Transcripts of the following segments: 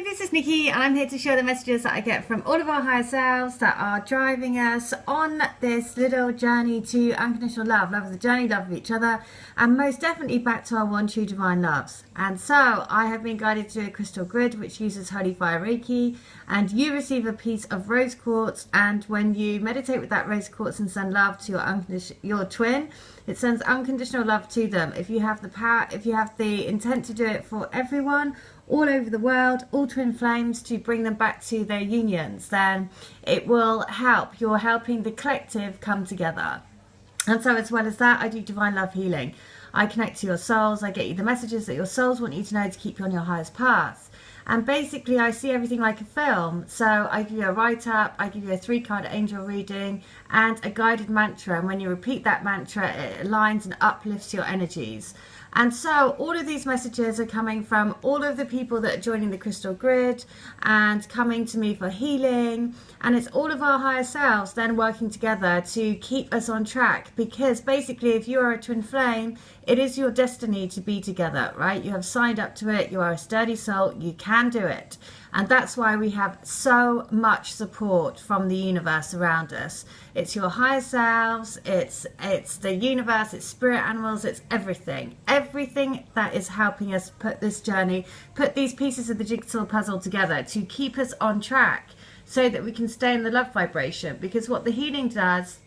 this is Nikki and I'm here to share the messages that I get from all of our higher selves that are driving us on this little journey to unconditional love. Love is a journey, love of each other, and most definitely back to our one true divine loves. And so I have been guided to a crystal grid which uses Holy Fire Reiki, and you receive a piece of rose quartz, and when you meditate with that rose quartz and send love to your twin, it sends unconditional love to them. If you have the power, if you have the intent to do it for everyone all over the world, all twin flames, to bring them back to their unions, then it will help. You're helping the collective come together. And so as well as that, I do divine love healing. I connect to your souls. I get you the messages that your souls want you to know to keep you on your highest path. And basically I see everything like a film. So I give you a write-up, I give you a 3-card angel reading and a guided mantra, and when you repeat that mantra it aligns and uplifts your energies. And so all of these messages are coming from all of the people that are joining the crystal grid and coming to me for healing, and it's all of our higher selves then working together to keep us on track, because basically if you are a twin flame, it is your destiny to be together, right? You have signed up to it, you are a sturdy soul, you can do it. And that's why we have so much support from the universe around us. It's your higher selves, it's the universe, it's spirit animals, it's everything. Everything that is helping us put this journey, put these pieces of the jigsaw puzzle together to keep us on track so that we can stay in the love vibration. Because what the healing does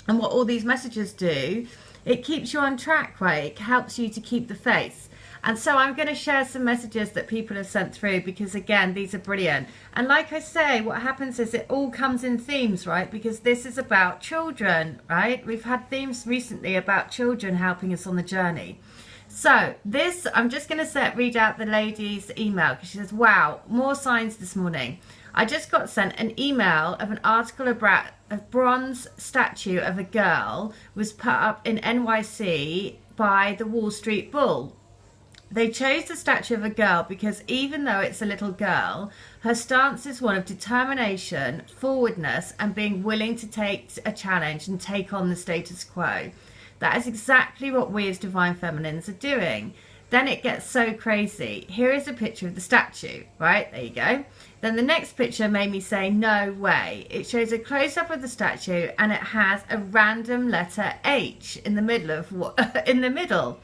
and what all these messages do, it keeps you on track, right? It helps you to keep the faith. And so I'm going to share some messages that people have sent through, because again, these are brilliant. And like I say, what happens is it all comes in themes, right? Because this is about children, right? We've had themes recently about children helping us on the journey. So this, I'm just going to read out the lady's email, because she says, wow, more signs this morning. I just got sent an email of an article about a bronze statue of a girl was put up in NYC by the Wall Street Bull. They chose the statue of a girl because even though it's a little girl, her stance is one of determination, forwardness, and being willing to take a challenge and take on the status quo. That is exactly what we as Divine Feminines are doing. Then it gets so crazy. Here is a picture of the statue, right? There you go. Then the next picture made me say, no way. It shows a close-up of the statue and it has a random letter H in the middle of in the middle.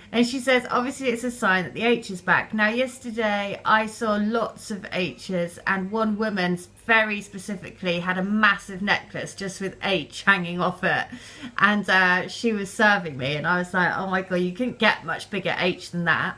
And she says, obviously it's a sign that the H is back. Now, yesterday I saw lots of H's, and one woman very specifically had a massive necklace just with H hanging off it. And she was serving me, and I was like, oh my God, you couldn't get much bigger H than that.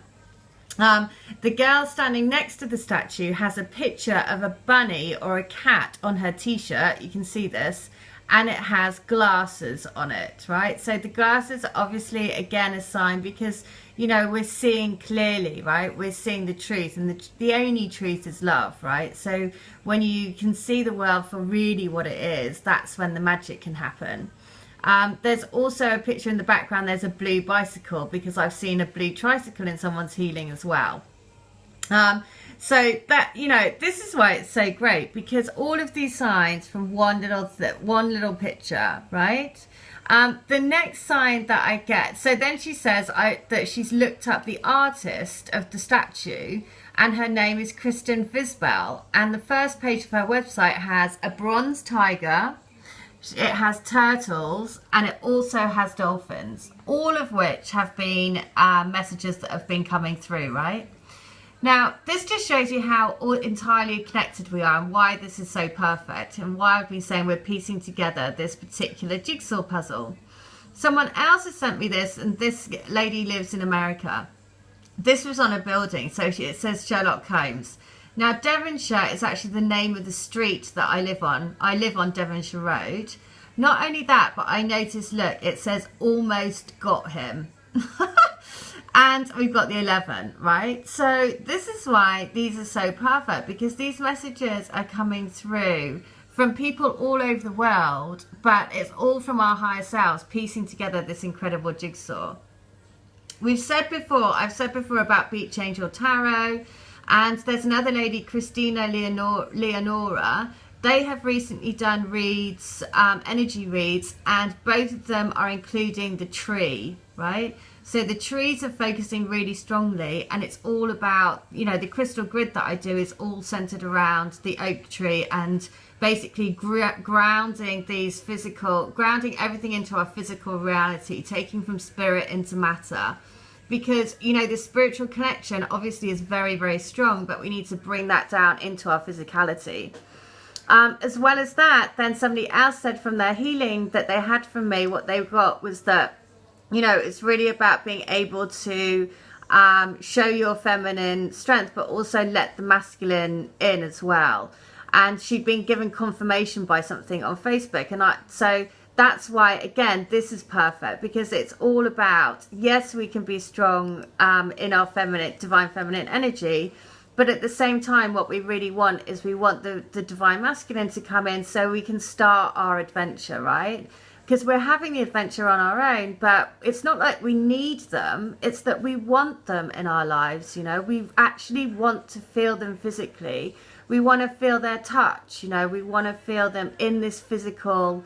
The girl standing next to the statue has a picture of a bunny or a cat on her t-shirt. You can see this. And it has glasses on it, right? So the glasses are obviously, again, a sign, because, you know, we're seeing clearly, right? We're seeing the truth, and the only truth is love, right? So when you can see the world for really what it is, that's when the magic can happen. There's also a picture in the background. There's a blue bicycle, because I've seen a blue tricycle in someone's healing as well. So that, you know, this is why it's so great, because all of these signs from one little picture, right? The next sign that I get, so then she says that she's looked up the artist of the statue, and her name is Kristen Visbel, and the first page of her website has a bronze tiger, it has turtles, and it also has dolphins, all of which have been messages that have been coming through, right? Now, this just shows you how entirely connected we are, and why this is so perfect, and why I've been saying we're piecing together this particular jigsaw puzzle. Someone else has sent me this, and this lady lives in America. This was on a building, so it says Sherlock Holmes. Now, Devonshire is actually the name of the street that I live on. I live on Devonshire Road. Not only that, but I noticed, look, it says almost got him. And we've got the 11, right? So this is why these are so perfect, because these messages are coming through from people all over the world, but it's all from our higher selves piecing together this incredible jigsaw. I've said before about Beach Angel Tarot, and there's another lady, Christina Leonora. They have recently done reads, energy reads, and both of them are including the tree, right? So the trees are focusing really strongly, and it's all about, you know, the crystal grid that I do is all centered around the oak tree, and basically grounding everything into our physical reality, taking from spirit into matter. Because, you know, the spiritual connection obviously is very, very strong, but we need to bring that down into our physicality. As well as that, then somebody else said from their healing that they had from me, what they got was that, you know, it's really about being able to show your feminine strength, but also let the masculine in as well. And she'd been given confirmation by something on Facebook. And so that's why, again, this is perfect, because it's all about, yes, we can be strong in our feminine, divine feminine energy. But at the same time, what we really want is we want the divine masculine to come in so we can start our adventure, right? Because we're having the adventure on our own, but it's not like we need them. It's that we want them in our lives, you know. We actually want to feel them physically. We want to feel their touch, you know. We want to feel them in this physical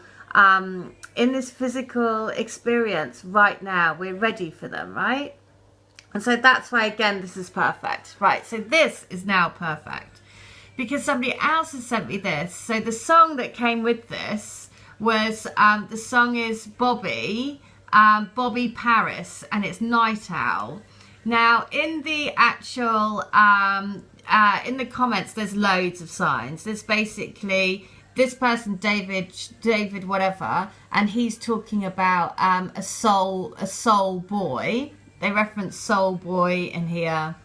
experience right now. We're ready for them, right? And so that's why, again, this is perfect. Right, so this is now perfect. Because somebody else has sent me this. So the song that came with this was, the song is Bobby Paris, and it's Night Owl. Now, in the actual, in the comments, there's loads of signs. There's basically this person, David whatever, and he's talking about a soul boy. They reference soul boy in here.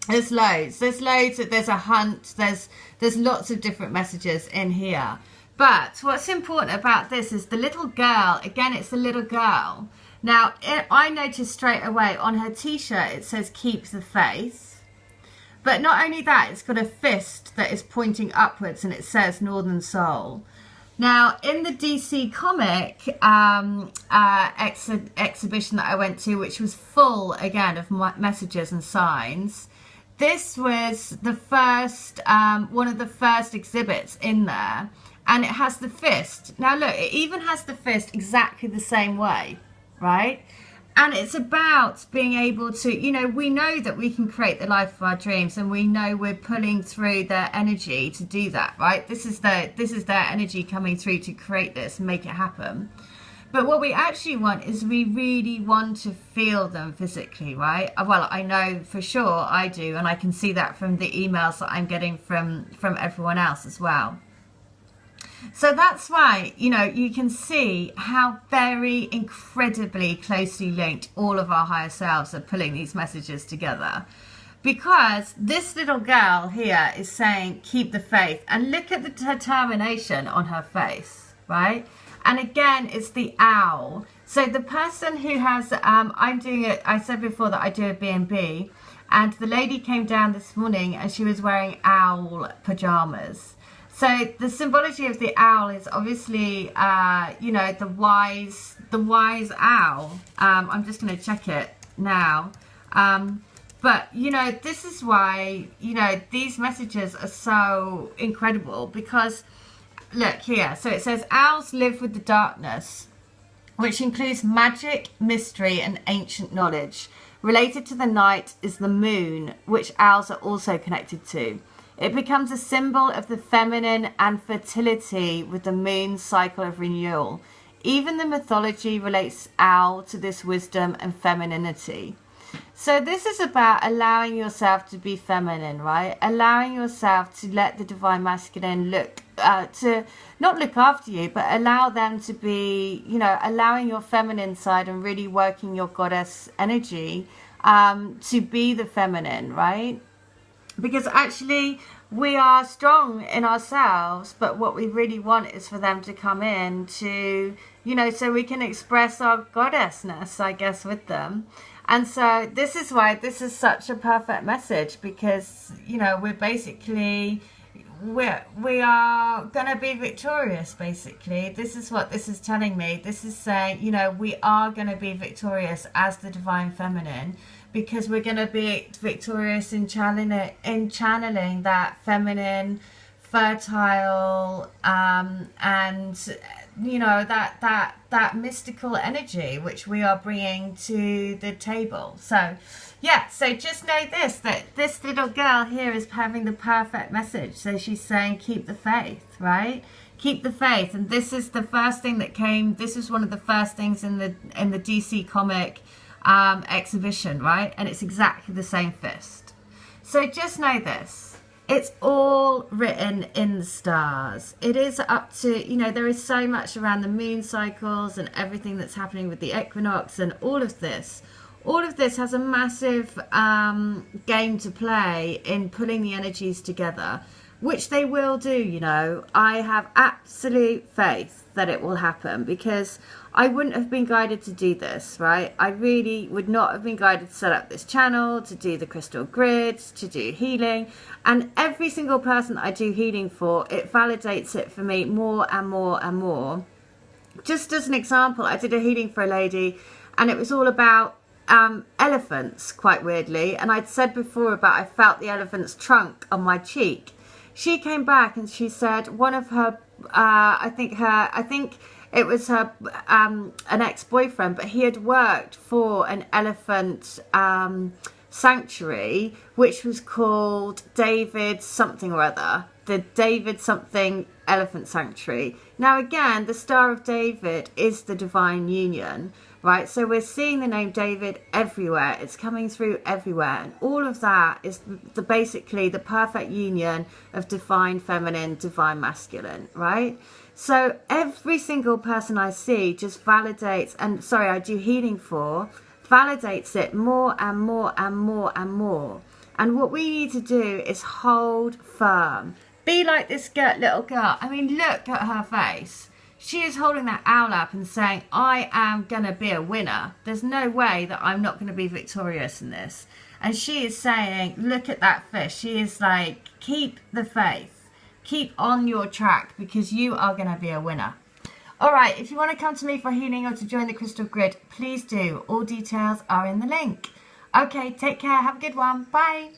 There's loads, there's a hunt, there's lots of different messages in here. But what's important about this is the little girl, again, it's the little girl. Now, I noticed straight away on her t-shirt, it says keep the faith. But not only that, it's got a fist that is pointing upwards, and it says Northern Soul. Now, in the DC comic exhibition that I went to, which was full, again, of messages and signs, this was the first, one of the first exhibits in there, and it has the fist. Now, look, it even has the fist exactly the same way, right? And it's about being able to, you know, we know that we can create the life of our dreams, and we know we're pulling through their energy to do that, right? This is their energy coming through to create this and make it happen. But what we actually want is we really want to feel them physically, right? Well, I know for sure I do, and I can see that from the emails that I'm getting from everyone else as well. So that's why, you know, you can see how very incredibly closely linked all of our higher selves are pulling these messages together. Because this little girl here is saying, keep the faith. And look at the determination on her face, right? And again, it's the owl. So the person who has, I'm doing it, I said before that I do a B&B. And the lady came down this morning and she was wearing owl pajamas. So the symbology of the owl is obviously, you know, the wise owl. I'm just going to check it now. But, you know, this is why, you know, these messages are so incredible, because, look here. So it says, owls live with the darkness, which includes magic, mystery, and ancient knowledge. Related to the night is the moon, which owls are also connected to. It becomes a symbol of the feminine and fertility with the moon's cycle of renewal. Even the mythology relates owl to this wisdom and femininity. So this is about allowing yourself to be feminine, right? Allowing yourself to let the divine masculine to not look after you, but allow them to be, you know, allowing your feminine side and really working your goddess energy to be the feminine, right? Because actually we are strong in ourselves, but what we really want is for them to come in to, you know, so we can express our goddessness, I guess, with them. And so this is why this is such a perfect message, because, you know, we're basically, we are going to be victorious, basically. This is what this is telling me. This is saying, you know, we are going to be victorious as the divine feminine, because we're going to be victorious in channeling that feminine, fertile, and you know, that mystical energy which we are bringing to the table. So yeah, so just know this, that this little girl here is having the perfect message. So she's saying keep the faith, right? Keep the faith. And this is the first thing that came, this is one of the first things in the DC comic exhibition, right? And it's exactly the same fist. So just know this, it's all written in the stars. It is up to, you know, there is so much around the moon cycles and everything that's happening with the equinox and all of this. All of this has a massive game to play in pulling the energies together, which they will do, you know. I have absolute faith that it will happen, because I wouldn't have been guided to do this, right? I really would not have been guided to set up this channel, to do the crystal grids, to do healing. And every single person that I do healing for, it validates it for me more and more and more. Just as an example, I did a healing for a lady, and it was all about elephants, quite weirdly. And I'd said before about I felt the elephant's trunk on my cheek. She came back and she said one of her, I think it was her, an ex-boyfriend, but he had worked for an elephant sanctuary, which was called David something or other, the David something elephant sanctuary. Now again, the Star of David is the divine union, right? So we're seeing the name David everywhere. It's coming through everywhere. And all of that is basically the perfect union of divine feminine, divine masculine, right? So every single person I see just validates, and sorry, I do healing for, validates it more and more and more and more. And what we need to do is hold firm. Be like this little girl. I mean, look at her face. She is holding that owl up and saying, I am going to be a winner. There's no way that I'm not going to be victorious in this. And she is saying, look at that fish. She is like, keep the faith. Keep on your track, because you are going to be a winner. All right, if you want to come to me for healing or to join the Crystal Grid, please do. All details are in the link. Okay, take care. Have a good one. Bye.